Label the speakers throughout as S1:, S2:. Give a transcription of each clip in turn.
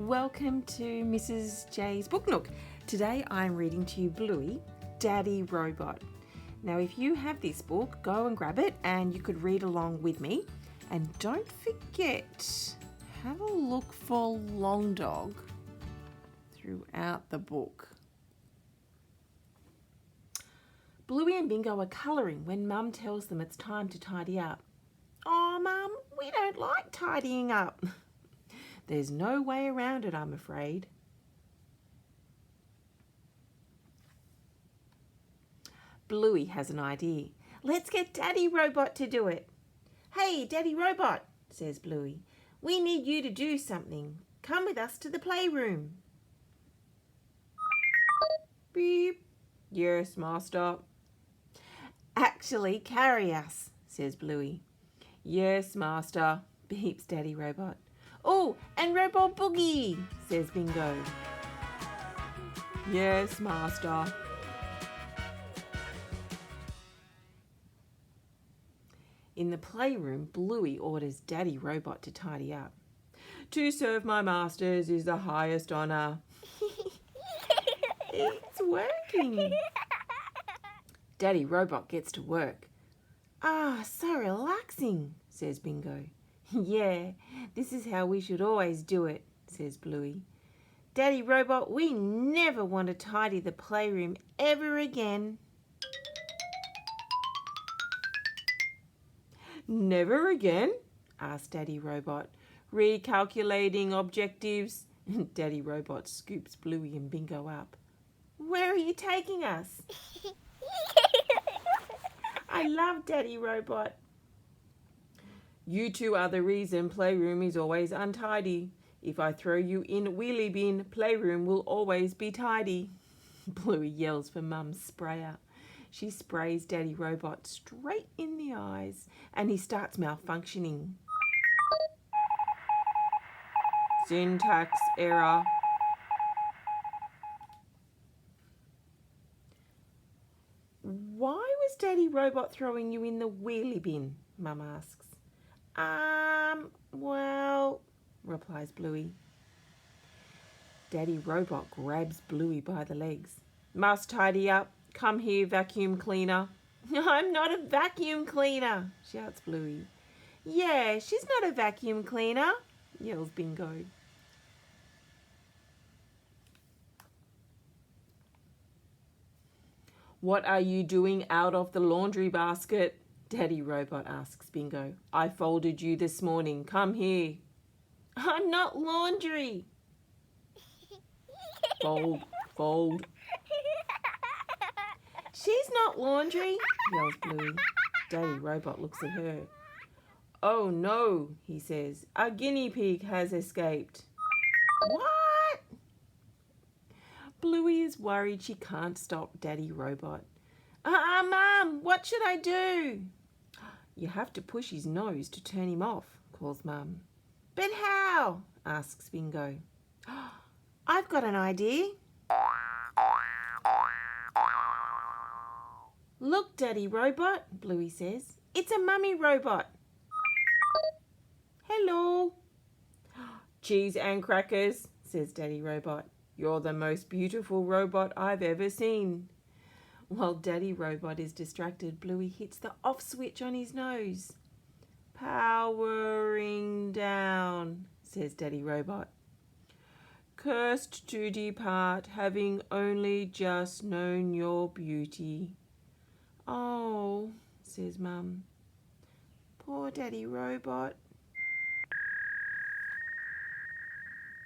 S1: Welcome to MrsJsBookNook. Today I'm reading to you Bluey, Daddy Robot. Now if you have this book, go and grab it and you could read along with me. And don't forget, have a look for Long Dog throughout the book. Bluey and Bingo are colouring when Mum tells them it's time to tidy up. "Oh, Mum, we don't like tidying up." "There's no way around it, I'm afraid." Bluey has an idea. "Let's get Daddy Robot to do it." "Hey, Daddy Robot," says Bluey, "we need you to do something. Come with us to the playroom." "Beep. Yes, Master." "Actually, carry us," says Bluey. "Yes, Master," beeps Daddy Robot. "Oh, and Robot Boogie," says Bingo. "Yes, Master." In the playroom, Bluey orders Daddy Robot to tidy up. "To serve my masters is the highest honour." It's working. Daddy Robot gets to work. "Ah, so relaxing," says Bingo. "Yeah, this is how we should always do it," says Bluey. "Daddy Robot, we never want to tidy the playroom ever again." "Never again?" asked Daddy Robot, recalculating objectives. Daddy Robot scoops Bluey and Bingo up. "Where are you taking us?" "I love Daddy Robot." "You two are the reason playroom is always untidy. If I throw you in wheelie bin, playroom will always be tidy." Bluey yells for Mum's sprayer. She sprays Daddy Robot straight in the eyes and he starts malfunctioning. "Syntax error." "Why was Daddy Robot throwing you in the wheelie bin?" Mum asks. Well," replies Bluey. Daddy Robot grabs Bluey by the legs. "Must tidy up. Come here, vacuum cleaner." "I'm not a vacuum cleaner," shouts Bluey. "Yeah, she's not a vacuum cleaner," yells Bingo. "What are you doing out of the laundry basket?" Daddy Robot asks Bingo. "I folded you this morning. Come here." "I'm not laundry." "Fold, fold." "She's not laundry," yells Bluey. Daddy Robot looks at her. "Oh no," he says. "A guinea pig has escaped." "What?" Bluey is worried she can't stop Daddy Robot. Mum, what should I do?" "You have to push his nose to turn him off," calls Mum. "But how?" asks Bingo. "I've got an idea." "Look, Daddy Robot," Bluey says. "It's a mummy robot." "Hello." "Cheese and crackers," says Daddy Robot. "You're the most beautiful robot I've ever seen." While Daddy Robot is distracted, Bluey hits the off switch on his nose. "Powering down," says Daddy Robot. "Cursed to depart, having only just known your beauty." "Oh," says Mum. "Poor Daddy Robot."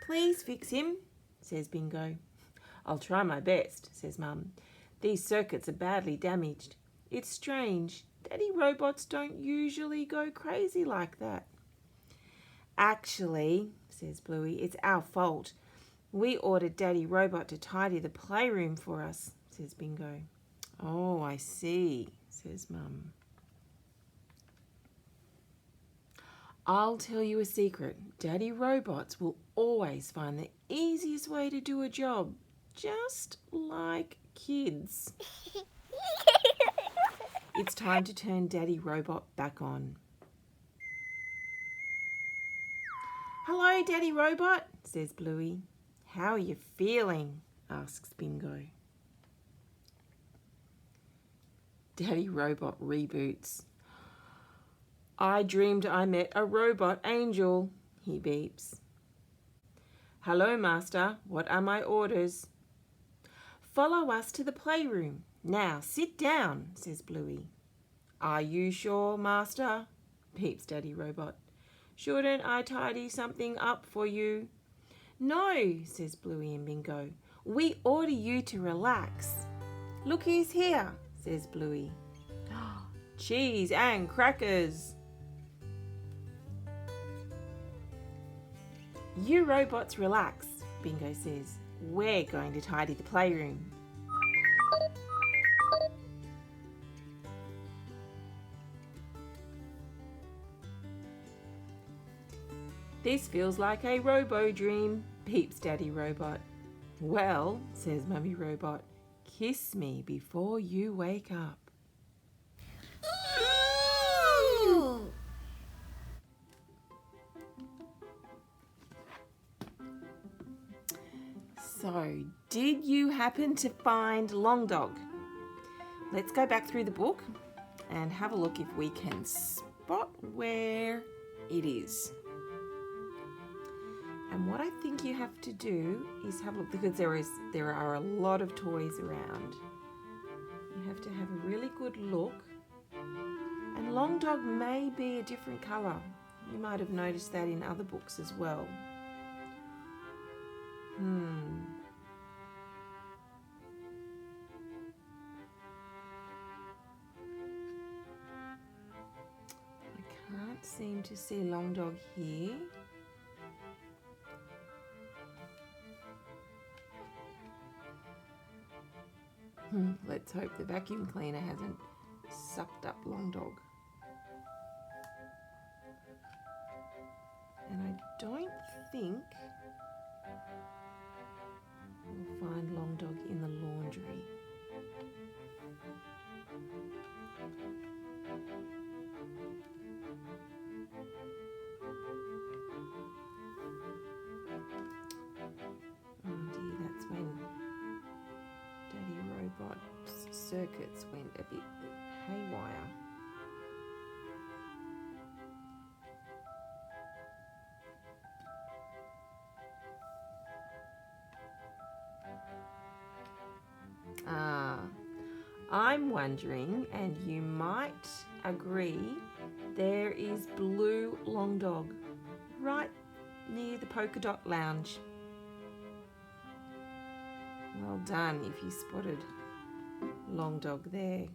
S1: "Please fix him," says Bingo. "I'll try my best," says Mum. "These circuits are badly damaged. It's strange. Daddy Robots don't usually go crazy like that." "Actually," says Bluey, "it's our fault. We ordered Daddy Robot to tidy the playroom for us," says Bingo. "Oh, I see," says Mum. "I'll tell you a secret. Daddy Robots will always find the easiest way to do a job, just like kids." It's time to turn Daddy Robot back on. Hello, Daddy Robot, says Bluey. How are you feeling? Asks Bingo. Daddy Robot reboots. I dreamed I met a robot angel, he beeps. Hello, Master. What are my orders? Follow us to the playroom. Now, sit down, says Bluey. Are you sure, Master? Peeps Daddy Robot. Shouldn't I tidy something up for you? No, says Bluey and Bingo. We order you to relax. Look who's here, says Bluey. Cheese and crackers. You robots relax, Bingo says. We're going to tidy the playroom. This feels like a robo dream, peeps Daddy Robot. Well, says Mummy Robot, kiss me before you wake up.
S2: Ooh.
S1: So, did you happen to find Long Dog? Let's go back through the book and have a look if we can spot where it is. And what I think you have to do is have a look, because there are a lot of toys around. You have to have a really good look. And Long Dog may be a different colour. You might have noticed that in other books as well. I can't seem to see Long Dog here. Let's hope the vacuum cleaner hasn't sucked up Long Dog. And I don't think we'll find Long Dog in the laundry. Oh dear, that's when Daddy Robot's circuits went a bit haywire. I'm wondering, and you might agree, there is blue Long Dog right near the polka dot lounge. Well done if you spotted Long Dog there.